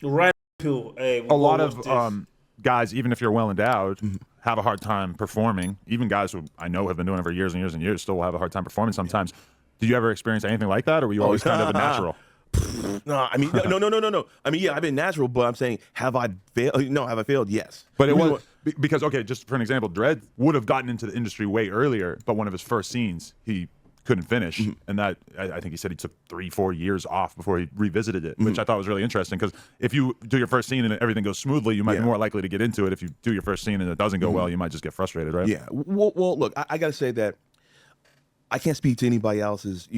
Right pill. Hey, we A gotta lot watch of this. guys, even if you're well endowed, have a hard time performing. Even guys who I know have been doing it for years and years and years still will have a hard time performing sometimes. Did you ever experience anything like that, or were you Oh, always kind of a natural? no, I mean, no. I mean, yeah, I've been natural, but I'm saying, have I failed? No, have I failed? Yes. But The it reason was because, okay, just for an example, Dredd would have gotten into the industry way earlier, but one of his first scenes he couldn't finish, and that I think he said he took 3-4 years off before he revisited it, which I thought was really interesting. Because if you do your first scene and everything goes smoothly, you might be more likely to get into it. If you do your first scene and it doesn't go well, you might just get frustrated, right? Yeah. Well, look, I got to say that I can't speak to anybody else's,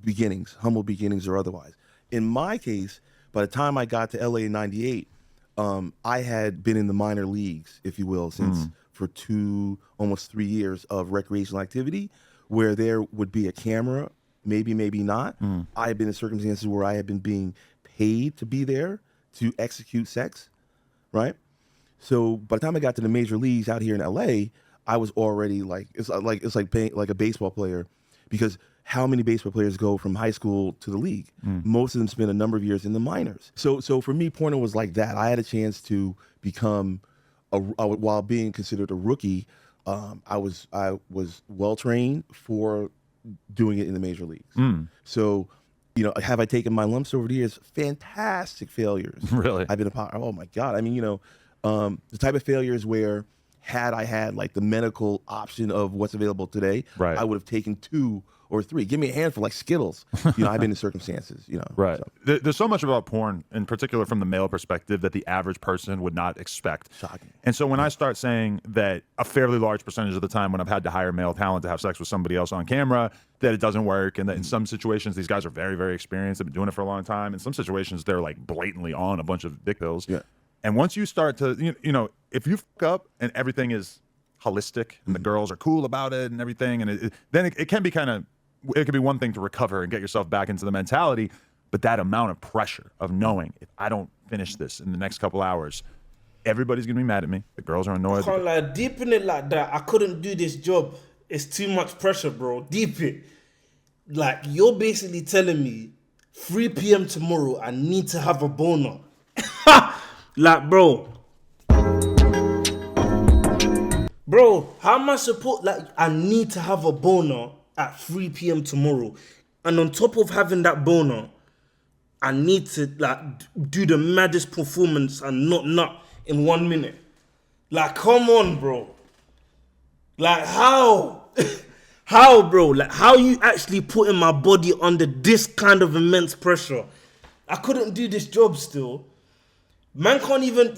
beginnings, humble beginnings or otherwise. In my case, by the time I got to LA in '98, I had been in the minor leagues, if you will, since for almost 3 years of recreational activity, where there would be a camera, maybe not. I had been in circumstances where I had been being paid to be there to execute sex, right? So by the time I got to the major leagues out here in LA, I was already like paying like a baseball player, because how many baseball players go from high school to the league? Most of them spend a number of years in the minors. So for me, porno was like that. I had a chance to become while being considered a rookie. I was well trained for doing it in the major leagues. So, have I taken my lumps over the years? Fantastic failures. Really? I've been a part. Oh my God! I mean, the type of failures where had I had like the medical option of what's available today, Right. I would have taken 2 or 3. Give me a handful like Skittles. I've been in circumstances. Right. So. There's so much about porn, in particular from the male perspective, that the average person would not expect. Shocking. And so when I start saying that a fairly large percentage of the time when I've had to hire male talent to have sex with somebody else on camera, that it doesn't work, and that in some situations these guys are very, very experienced, they've been doing it for a long time. In some situations they're like blatantly on a bunch of dick pills. Yeah. And once you start to, if you fuck up and everything is holistic and the girls are cool about it and everything, and then it can be it can be one thing to recover and get yourself back into the mentality, but that amount of pressure of knowing if I don't finish this in the next couple hours, everybody's gonna be mad at me. The girls are annoyed. Can't lie, deep in it like that, I couldn't do this job. It's too much pressure, bro. Deep it. Like, you're basically telling me 3 p.m. tomorrow, I need to have a boner. Like, bro, how am I supposed, like, I need to have a boner at 3 p.m. tomorrow. And on top of having that boner, I need to, like, do the maddest performance and not nut in 1 minute. Like, come on, bro. Like, how? How, bro? Like, how you actually putting my body under this kind of immense pressure? I couldn't do this job still. Man can't even,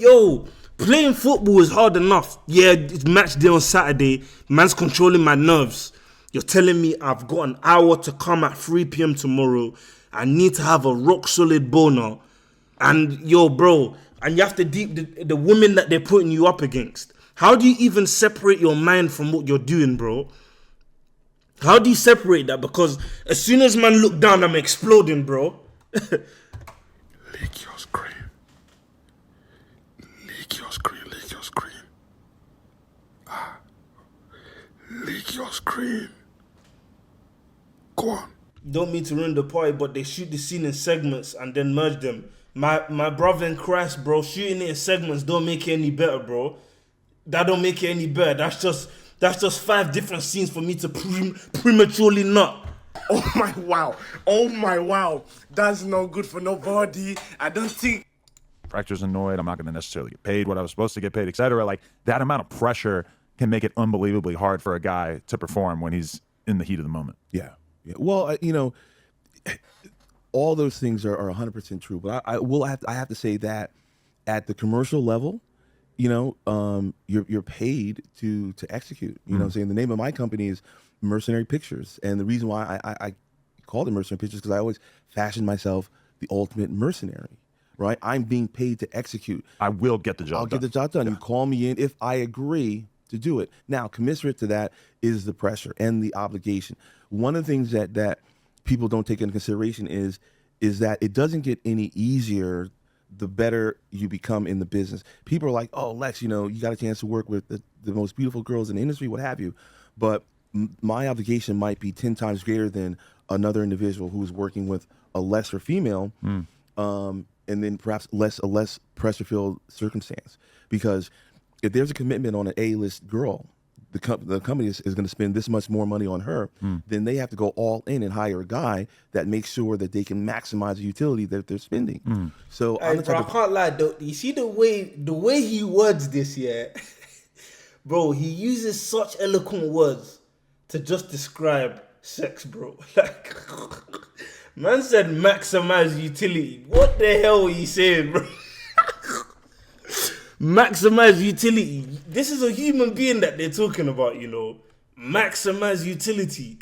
playing football is hard enough. Yeah, it's match day on Saturday. Man's controlling my nerves. You're telling me I've got an hour to come at 3 p.m. tomorrow. I need to have a rock solid boner. And bro, and you have to deep the women that they're putting you up against. How do you even separate your mind from what you're doing, bro? How do you separate that? Because as soon as man look down, I'm exploding, bro. Lick your screen. Lick your screen. Lick your screen. Lick your screen. Go on. Don't mean to ruin the party, but they shoot the scene in segments and then merge them. My brother in Christ, bro, shooting it in segments don't make it any better, bro. That don't make it any better. That's just 5 different scenes for me to prematurely nut. Oh my wow. That's no good for nobody. I don't think. Fracture's annoyed. I'm not going to necessarily get paid what I was supposed to get paid, etc. Like, that amount of pressure can make it unbelievably hard for a guy to perform when he's in the heat of the moment. Yeah. Well, all those things are 100% true. But I have to say that at the commercial level, you're paid to execute. You know what I'm saying? The name of my company is Mercenary Pictures. And the reason why I called it Mercenary Pictures because I always fashioned myself the ultimate mercenary, right? I'm being paid to execute. I will get the job I'll done. get the job done. You call me in if I agree to do it. Now, commensurate to that is the pressure and the obligation. One of the things that people don't take into consideration is that it doesn't get any easier the better you become in the business. People are like, oh, Lex, you got a chance to work with the most beautiful girls in the industry, what have you. But my obligation might be 10 times greater than another individual who's working with a lesser female. and then perhaps a less pressure-filled circumstance. Because if there's a commitment on an A-list girl, the company is going to spend this much more money on her, then they have to go all in and hire a guy that makes sure that they can maximize the utility that they're spending. So I'm the Bro, type I of, can't lie though. You see the way he words this, yeah, bro. He uses such eloquent words to just describe sex, bro. Like, man said maximize utility. What the hell are you saying, bro? Maximize utility. This is a human being that they're talking about, you know. Maximize utility.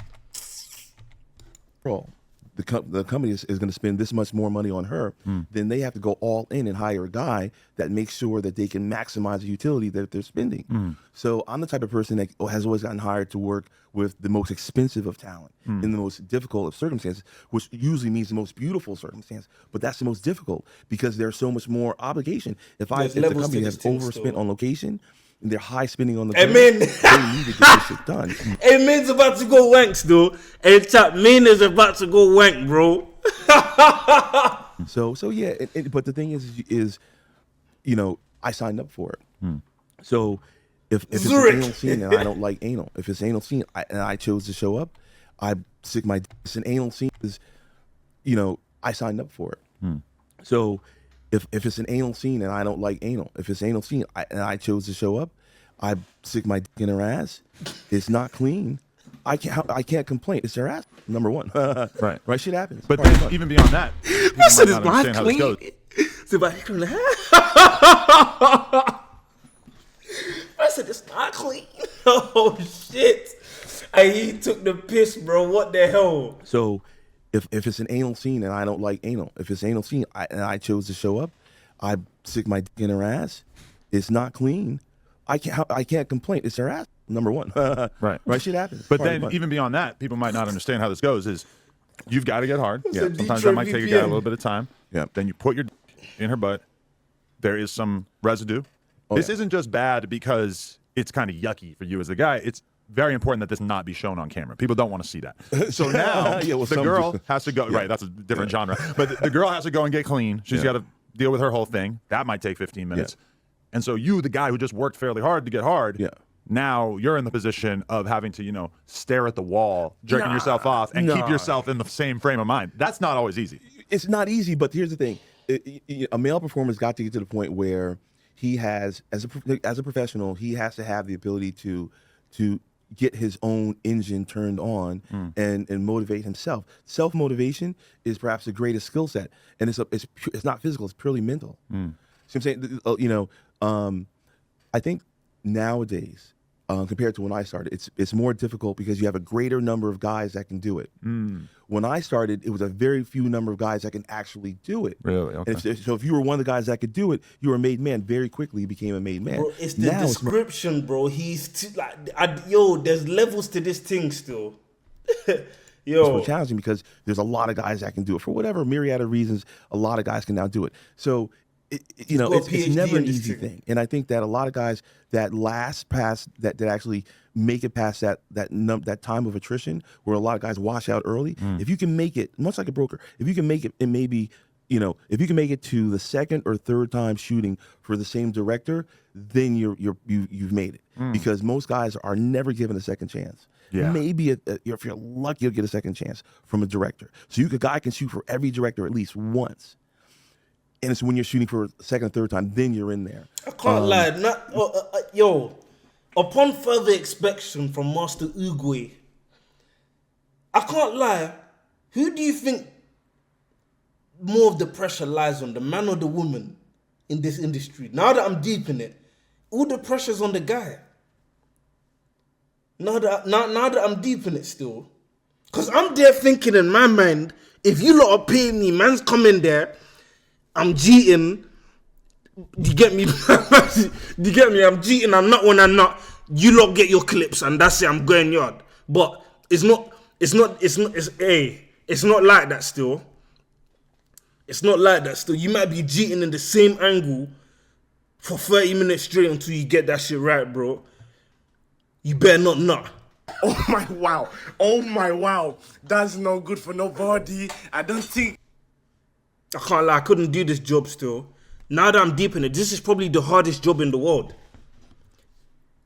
girl. The company is going to spend this much more money on her, then they have to go all in and hire a guy that makes sure that they can maximize the utility that they're spending. So I'm the type of person that has always gotten hired to work with the most expensive of talent in the most difficult of circumstances, which usually means the most beautiful circumstance. But that's the most difficult because there's so much more obligation. If the levels company to has this thing overspent still. on location, and they're high spending on the Hey, girl, man. they need to get this shit done. Hey, man's about to go wanks, though. Hey, chap, man is about to go wank, bro. So yeah, but the thing is, you know, I signed up for it. So if it's an Zurich. anal scene and I don't like anal, if it's an anal scene and I chose to show up, I stick my. It's an anal scene is, you know, I signed up for it. So if it's an anal scene and I don't like anal, if it's an anal scene and I chose to show up, I stick my dick in her ass. It's not clean. I can't complain. It's her ass. Number one. Right. Shit happens. But Part of then, fun. even beyond that, people I said might it's not understand not how this clean. goes. It's about I said it's not clean. Oh shit! And he took the piss, bro. What the hell? So if it's an anal scene and I don't like anal, if it's an anal scene and I chose to show up, I stick my dick in her ass. It's not clean. I can't complain. It's her ass. Number one. Right. Shit happens. But Part of then, fun. even beyond that, people might not understand how this goes. Is you've got to get hard. a Sometimes Detroit that might take a guy a VPN. little bit of time. Yeah. Then you put your in her butt. There is some residue. This yeah. isn't just bad because it's kind of yucky for you as the guy. It's very important that this not be shown on camera. People don't want to see that. So now Yeah, well, the some girl do. has to go. Right, that's a different genre. But the girl has to go and get clean. She's got to deal with her whole thing. That might take 15 minutes. And so you, the guy who just worked fairly hard to get hard, now you're in the position of having to, stare at the wall, jerking yourself off, and keep yourself in the same frame of mind. That's not always easy. It's not easy, but here's the thing: a male performer's got to get to the point where he has, as a professional, he has to have the ability to get his own engine turned on and motivate himself. Self motivation is perhaps the greatest skill set, and it's not physical; it's purely mental. So I'm saying, I think nowadays, compared to when I started, it's more difficult because you have a greater number of guys that can do it. When I started, it was a very few number of guys that can actually do it. Really? Okay. And so if you were one of the guys that could do it, you were a made man. Very quickly, you became a made man. Bro, it's the Now description, bro. He's there's levels to this thing still. It's more challenging because there's a lot of guys that can do it for whatever myriad of reasons. A lot of guys can now do it. So it's never an easy thing. And I think that a lot of guys that last past that actually make it past that time of attrition, where a lot of guys wash out early. If you can make it, much like a broker, if you can make it, and maybe if you can make it to the second or third time shooting for the same director, then you've made it. Because most guys are never given a second chance. Yeah. Maybe if you're lucky, you'll get a second chance from a director. So a guy can shoot for every director at least once. And it's when you're shooting for a second or third time, then you're in there. I can't lie. Upon further inspection from Master Uguay, I can't lie. Who do you think more of the pressure lies on, the man or the woman in this industry? Now that I'm deep in it, all the pressure's on the guy. Now that I'm deep in it still. Because I'm there thinking in my mind, if you lot are paying me, man's coming there, I'm cheating. You get me? You get me? I'm cheating. I'm not when I'm not. You lot get your clips, and that's it. I'm going yard. But it's not like that still. It's not like that still. You might be cheating in the same angle for 30 minutes straight until you get that shit right, bro. You better not. Oh my wow. That's no good for nobody. I don't think I can't lie, I couldn't do this job still. Now that I'm deep in it, this is probably the hardest job in the world.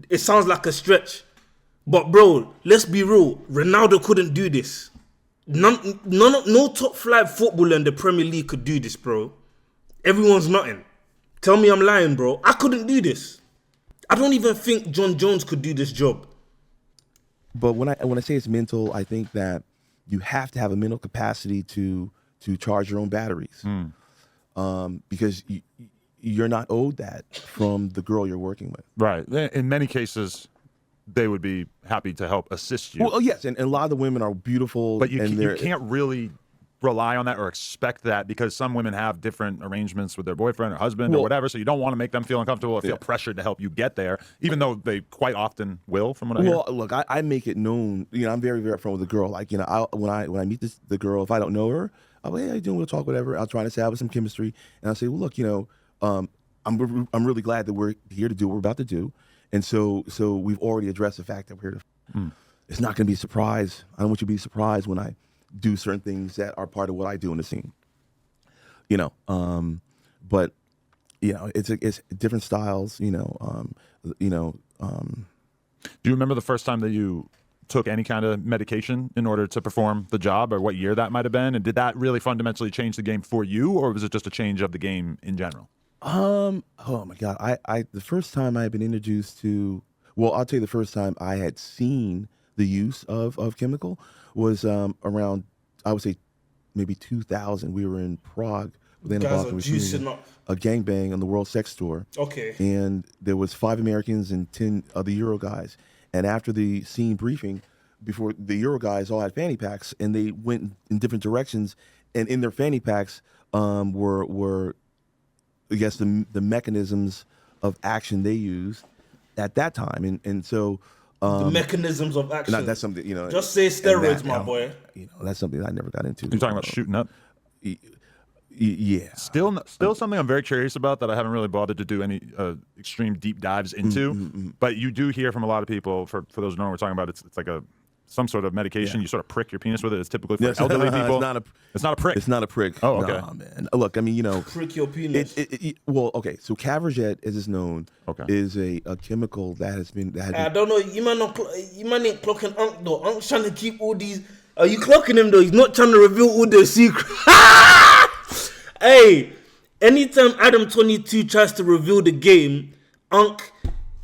It sounds like a stretch. But bro, let's be real. Ronaldo couldn't do this. No top flight footballer in the Premier League could do this, bro. Everyone's nothing. Tell me I'm lying, bro. I couldn't do this. I don't even think John Jones could do this job. But when I say it's mental, I think that you have to have a mental capacity to charge your own batteries, because you're not owed that from the girl you're working with. Right. In many cases, they would be happy to help assist you. Well, yes, and a lot of the women are beautiful, but you and can't really rely on that or expect that, because some women have different arrangements with their boyfriend or husband or whatever, so you don't want to make them feel uncomfortable or feel pressured to help you get there, even though they quite often will, from what I hear. Well, look, I make it known, I'm very, very upfront with the girl. Like, when I meet the girl, if I don't know her, I'll be, hey, how you doing? We'll talk, whatever. I'll try to establish some chemistry, and I'll say, well, look, I'm really glad that we're here to do what we're about to do, and so we've already addressed the fact that we're here to. It's not going to be a surprise. I don't want you to be surprised when I do certain things that are part of what I do in the scene. But it's different styles. Do you remember the first time that you took any kind of medication in order to perform the job, or what year that might have been? And did that really fundamentally change the game for you, or was it just a change of the game in general? Oh my God. I the first time I had been introduced to, well, I'll tell you the first time I had seen the use of chemical was around, I would say, maybe 2000. We were in Prague with Anna Guys Bach. are juicing up. A gangbang on the World Sex Tour. Okay. And there was 5 Americans and 10 other Euro guys. And after the scene briefing, before the Euro guys all had fanny packs, and they went in different directions. And in their fanny packs were I guess the mechanisms of action they used at that time. And so the mechanisms of action. That's something, Just say steroids, my boy. That's something I never got into. You're talking about shooting up? Yeah. Still something I'm very curious about that I haven't really bothered to do any extreme deep dives into. But you do hear from a lot of people, for those who know what we're talking about, it's like some sort of medication. You sort of prick your penis with it. It's typically for elderly people. It's not a prick. It's not a prick. Oh, okay. Nah, man. Look, I mean, prick your penis. Well, okay. So Caverjet, as is known, is a chemical that has been. I don't know. You man ain't clocking Unc though. Unc's trying to keep all these. Are you clocking him though? He's not trying to reveal all the secrets. Hey, anytime Adam 22 tries to reveal the game, Unc,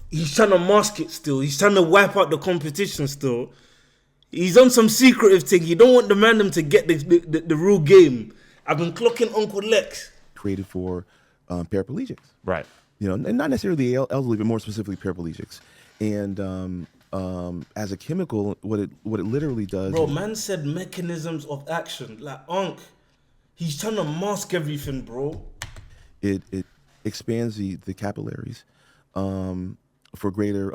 he's trying to mask it still. He's trying to wipe out the competition still. He's on some secretive thing. You don't want the man to get the real game. I've been clocking Uncle Lex. Created for paraplegics. Right. And not necessarily the elderly, but more specifically paraplegics. And as a chemical, what it literally does. Bro, man said mechanisms of action. Like Unc, he's trying to mask everything, bro. It expands the capillaries for greater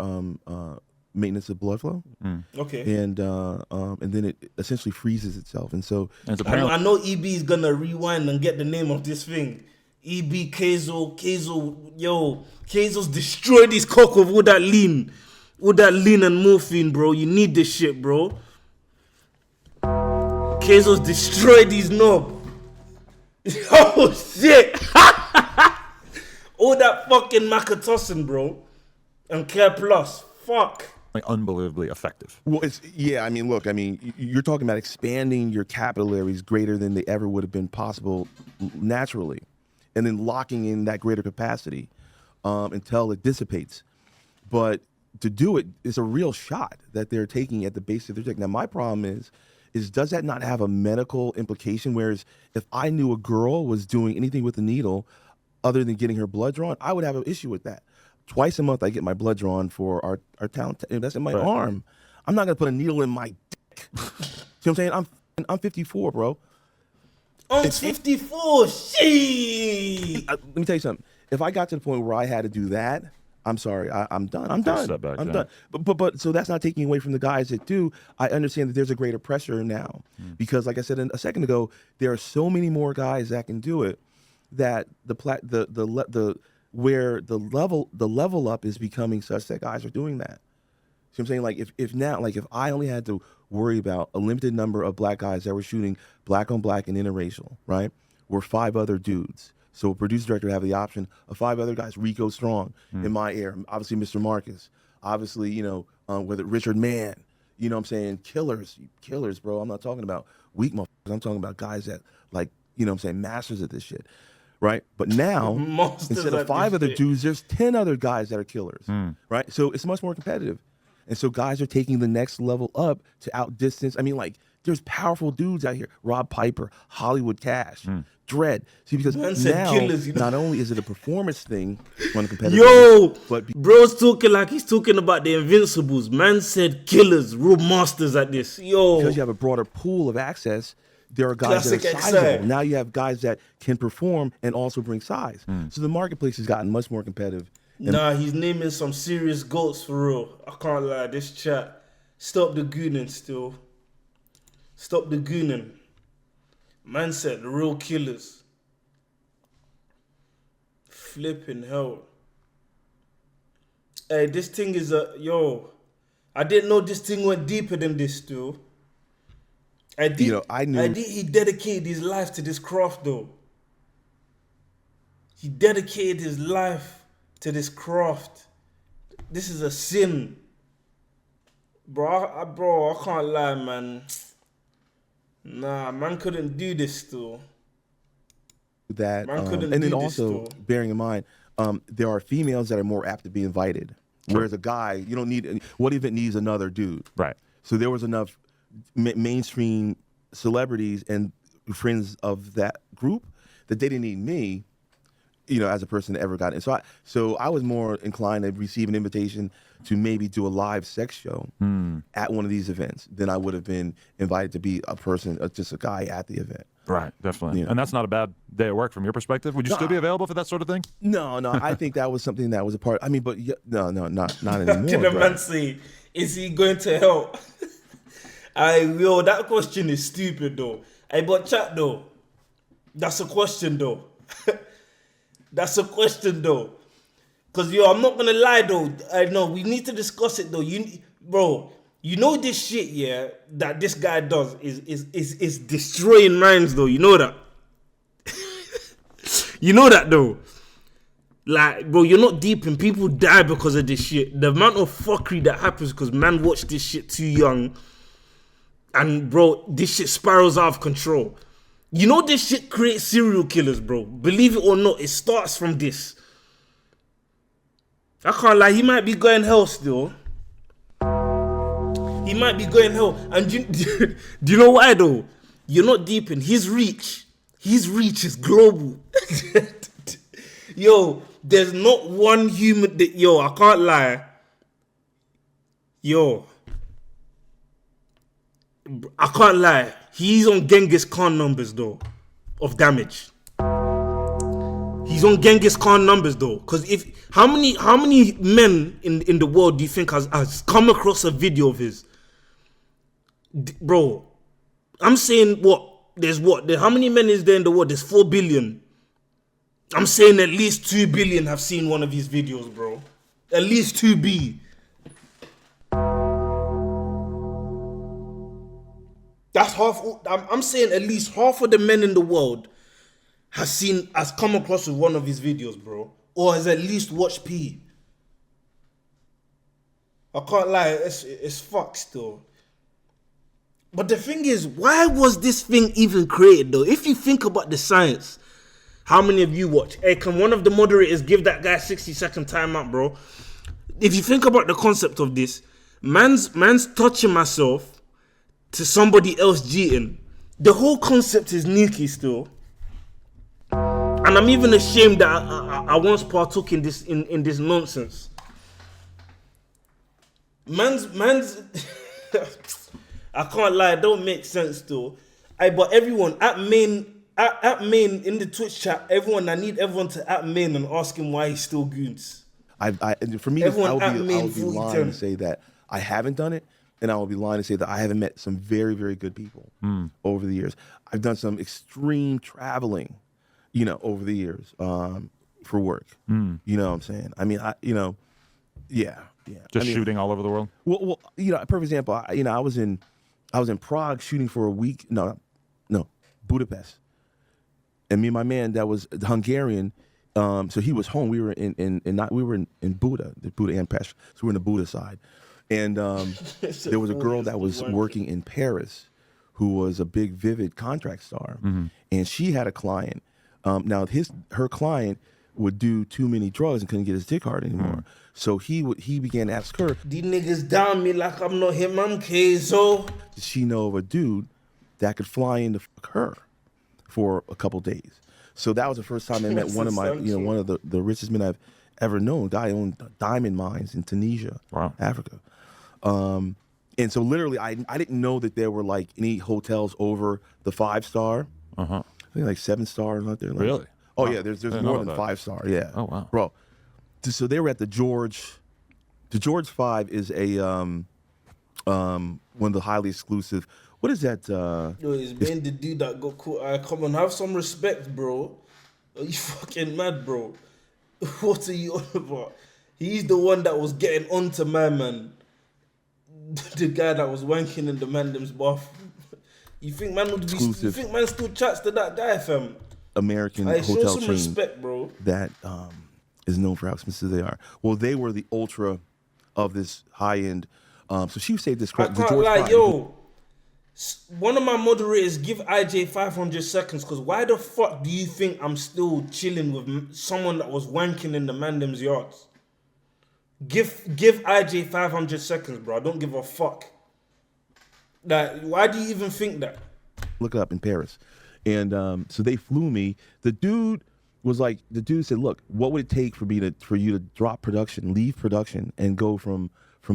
maintenance of blood flow. Okay. And then it essentially freezes itself. And so I know EB is gonna rewind and get the name of this thing. EB Kayso, Kayso's destroyed his cock with all that lean and morphine, bro. You need this shit, bro. Kayso's destroyed his knob. Oh shit! All that fucking macatossin, bro, and Care Plus. Fuck. Like unbelievably effective. Well, you're talking about expanding your capillaries greater than they ever would have been possible naturally, and then locking in that greater capacity until it dissipates. But to do it is a real shot that they're taking at the base of their dick. Now, my problem is does that not have a medical implication? Whereas if I knew a girl was doing anything with the needle other than getting her blood drawn, I would have an issue with that. Twice a month, I get my blood drawn for our talent. That's in my arm. I'm not gonna put a needle in my dick. See what I'm saying? I'm 54, bro. I'm 54. Shit. Let me tell you something. If I got to the point where I had to do that, I'm sorry. I'm done. I'm done. Done. But so that's not taking away from the guys that do. I understand that there's a greater pressure now because, like I said a second ago, there are so many more guys that can do it that where the level up is becoming such that guys are doing that. See what I'm saying? Like if I only had to worry about a limited number of black guys that were shooting black on black and interracial, right? were 5 other dudes. So a producer director would have the option of 5 other guys. Rico Strong in my ear, obviously Mr. Marcus, obviously, you know, whether Richard Mann, you know what I'm saying, killers, bro. I'm not talking about weak motherfuckers. I'm talking about guys that, like, you know what I'm saying, masters at this shit, right? But now, Monsters instead at of 5 this other shit. dudes, there's 10 other guys that are killers, right? So it's much more competitive. And so guys are taking the next level up to outdistance. I mean, like, there's powerful dudes out here. Rob Piper, Hollywood Cash, Dredd. See, because Man said now, killers, you know? not only is it a performance thing on a competitive Yo, level, but bro's talking like he's talking about the Invincibles. Man said killers, real masters at this. Yo, because you have a broader pool of access, there are guys that Classic are sizable. XI. Now you have guys that can perform and also bring size. So the marketplace has gotten much more competitive. nah, he's naming some serious goats for real. I can't lie. This chat, stop the gooning still. Stop the gooning. Man said the real killers. Flipping hell. Hey, this thing is yo. I didn't know this thing went deeper than this, still. I knew. He dedicated his life to this craft, though. He dedicated his life to this craft. This is a sin, bro. I can't lie, man. Nah, man couldn't do this, still. That Man couldn't and do then this, also though. bearing in mind, there are females that are more apt to be invited. Whereas a guy, you don't need. What if it needs another dude? Right. So there was enough mainstream celebrities and friends of that group that they didn't need me, you know, as a person that ever got in. So I was more inclined to receive an invitation to maybe do a live sex show at one of these events than I would have been invited to be a person, just a guy at the event. Right, definitely. Yeah. And that's not a bad day at work from your perspective. Would you still be available for that sort of thing? No, I think that was something that was a part. I mean, but no, not anymore. Can the bro. man say, is he going to help? Yo, that question is stupid though. But chat though, that's a question though. That's a question though. Cause yo, I'm not gonna lie though. I know we need to discuss it though. Bro, you know this shit, yeah, that this guy does is destroying minds though. You know that. You know that though. Like, bro, you're not deep and people die because of this shit. The amount of fuckery that happens because man watched this shit too young. And bro, this shit spirals out of control. You know this shit creates serial killers, bro. Believe it or not, it starts from this. I can't lie, he might be going hell still. He might be going hell. And do you know why though? You're not deep in his reach. His reach is global. Yo, there's not one human that, yo, I can't lie. Yo. I can't lie. He's on Genghis Khan numbers though, of damage. He's on Genghis Khan numbers though, because how many men in the world do you think has come across a video of his? Bro, I'm saying how many men is there in the world? There's 4 billion. I'm saying at least 2 billion have seen one of his videos, bro. At least 2B. That's half. I'm saying at least half of the men in the world has come across with one of his videos, bro, or has at least watched P. I can't lie, it's fucked still. But the thing is, why was this thing even created though? If you think about the science, how many of you watch? Hey, can one of the moderators give that guy 60-second timeout, bro? If you think about the concept of this, man's touching myself to somebody else cheating. The whole concept is sneaky still. And I'm even ashamed that I once partook in this nonsense. Man's I can't lie, it don't make sense still. But everyone at main in the Twitch chat, I need everyone to at main and ask him why he's still goons. For me, Everyone I at would main be fully lying turned. to say that I haven't done it, and I will be lying to say that I haven't met some very, very good people over the years. I've done some extreme traveling, over the years for work. You know what I'm saying? I mean, yeah. Just shooting all over the world? Well, perfect example. I was in Prague shooting for a week. No, Budapest. and me and my man that was Hungarian. So he was home. We were in Buda, the Buda and Pest. So we were in the Buda side, and there was a girl that was working in Paris, who was a big Vivid contract star, and she had a client. Now her client would do too many drugs and couldn't get his dick hard anymore. So he began to ask her, These niggas down me like I'm not him, I'm Kayso. does she know of a dude that could fly in to fuck her for a couple days? So that was the first time I met one of one of the richest men I've ever known. Guy owned diamond mines in Tunisia, Africa. And so literally, I didn't know that there were like any hotels over the 5-star. I think like 7 stars out there. Like, Really? Oh yeah, there's more than 5-star. Yeah. Oh wow, bro. So they were at the George. The George 5 is a one of the highly exclusive. What is that? Yo, it's been the dude that got caught. Come on, have some respect, bro. Are you fucking mad, bro? What are you on about? He's the one that was getting onto my man. The guy that was wanking in the man's bathroom. You think man would be? Exclusive. You think man still chats to that guy, fam? American I show hotel some chain respect, bro. that is known for how expensive they are. Well, they were the ultra of this high end. So she said this. I The can't George lie, 5. yo. One of my moderators give IJ 500 seconds, because why the fuck do you think I'm still chilling with someone that was wanking in the mandem's yards? Give IJ 500 seconds, bro. I don't give a fuck. Like, why do you even think that? Look it up in Paris. And so they flew me. The dude said, look, what would it take for you to drop production, leave production, and go from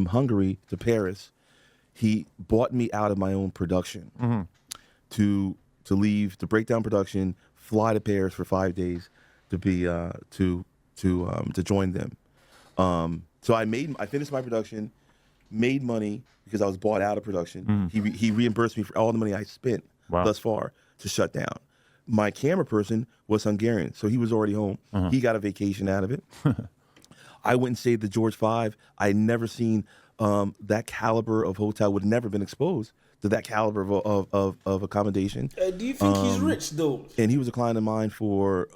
Hungary to Paris? He bought me out of my own production to leave, to break down production, fly to Paris for 5 days to be to join them. So I finished my production, made money because I was bought out of production. He reimbursed me for all the money I spent thus far to shut down. My camera person was Hungarian, so he was already home. He got a vacation out of it. I went and stayed at the George 5. I had never seen that caliber of hotel, would never been exposed to that caliber of accommodation. Do you think he's rich though? And he was a client of mine for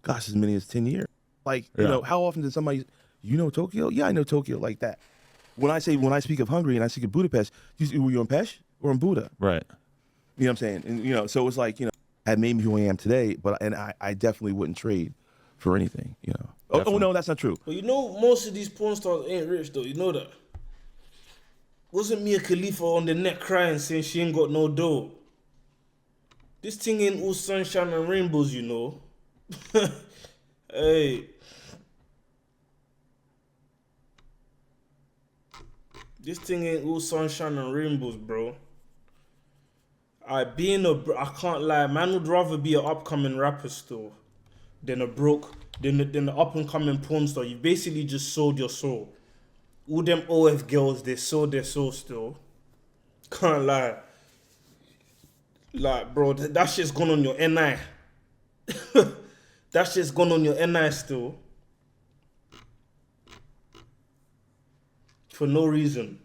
as many as 10 years. Like, you know, how often did somebody, you know Tokyo? Yeah, I know Tokyo like that. When I speak of Hungary and I speak of Budapest, were you in Pest or in Buda? right? You know what I'm saying? And you know, so it's like, you know, had made me who I am today, but I definitely wouldn't trade for anything, you know. Oh no, that's not true. But you know, most of these porn stars ain't rich though. You know that. Wasn't Mia Khalifa on the net crying saying she ain't got no dough? This thing ain't all sunshine and rainbows, you know. Hey. This thing ain't all sunshine and rainbows, bro. I can't lie, man would rather be an upcoming rapper still than than the up and coming porn star. You basically just sold your soul. All them OF girls, they sold their soul still. Can't lie. Like, bro, that shit's gone on your NI. That shit's gone on your NI still. For no reason.